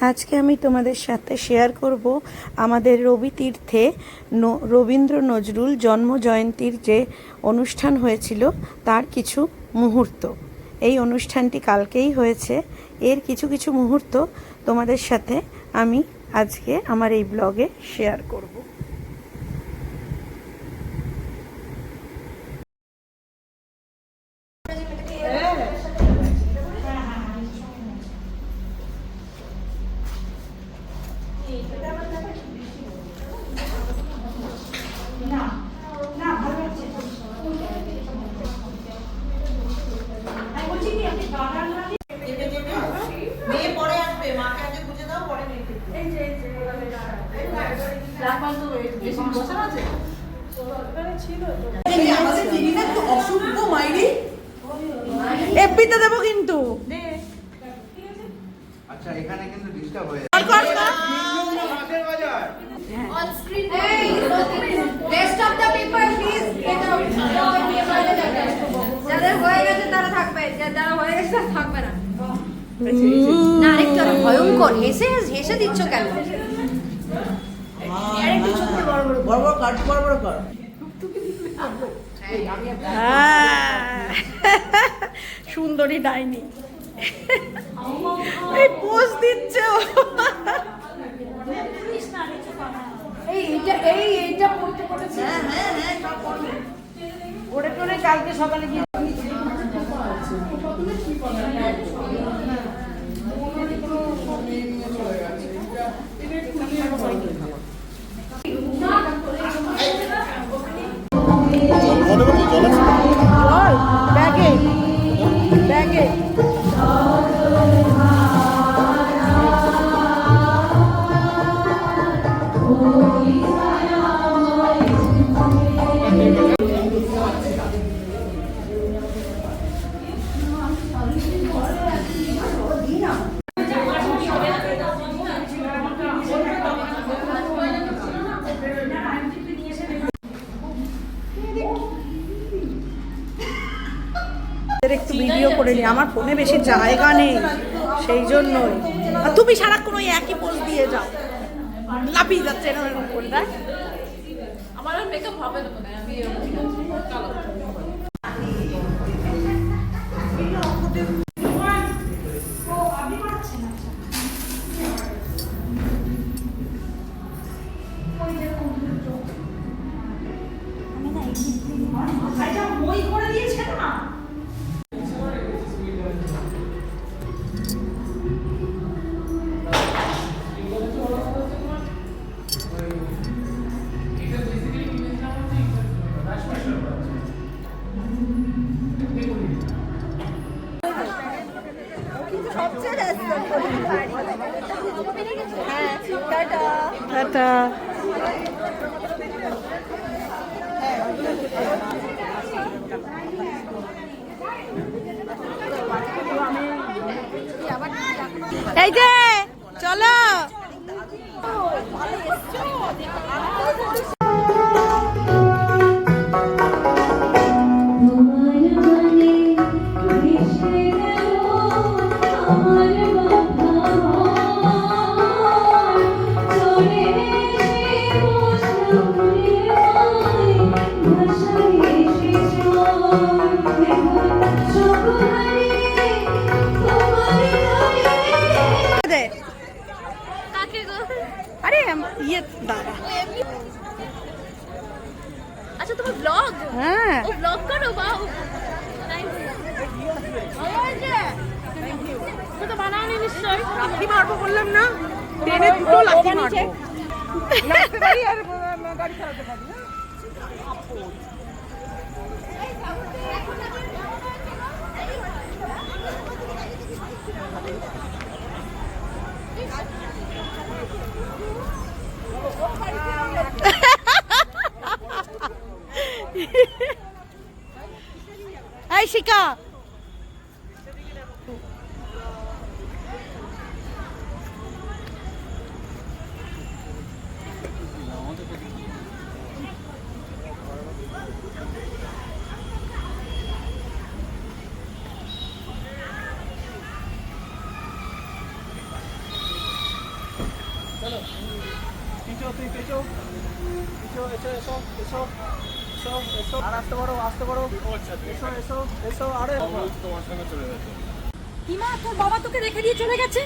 আজকে আমি তোমাদের সাথে শেয়ার করব আমাদের রবি তীর্থে রবীন্দ্র নজরুল জন্ম জয়ন্তীর যে অনুষ্ঠান হয়েছিল তার কিছু মুহূর্ত। এই অনুষ্ঠানটি কালকেই হয়েছে। এর কিছু কিছু মুহূর্ত তোমাদের সাথে আমি আজকে আমার এই ব্লগে শেয়ার করব। এপিতে দেবো কিন্তু আচ্ছা এখানে কিন্তু ডিস্টার্ব হয়ে On screen. Hey, rest of the people, please get out. যাদের হয়ে গেছে তারা থাকবে, যারা হয়ে গেছে তারা থাকবে না। না আরেকটা ভয়ঙ্কর হেসে দিচ্ছ কেন? আরেকটু চোখে বড় বড় কাট বড় কর। সুন্দরী ডাইনি এই পোজ দিচ্ছ। এইটা পড়তে পড়েছে। হ্যাঁ সব পড়বে। ওরে টোরে কালকে সকালে গিয়ে ব্যাগে ব্যাগে একটু ভিডিও করে নি, আমার ফোনে বেশি জায়গা নেই সেই জন্যই। আর তুমি সারাক্ষণ ওই একই পোজ দিয়ে যাও, লাফিয়ে যাচ্ছে এরকম করে। দেখ আমার আর মেকআপ হবে না মনে হয়, আমি টাটা। এই যে চলো দাঁড়া। আচ্ছা তোমার ব্লগ? হ্যাঁ ও ব্লগ করো, বাও তো বানাওনি নিশ্চয়। লাঠি মারবো বললাম না, ট্রেনে দুটো লাঠি মারবো। গাড়ি চালাতে পারি না। এই শিকা চলো পিছো তুই পিছো পিছো এসো এসো এসো এসো এসো আর আসতে পারো এসো এসো এসো আরে তোমার সঙ্গে চলে গেছে। হিমা তোর বাবা তোকে রেখে দিয়ে চলে গেছে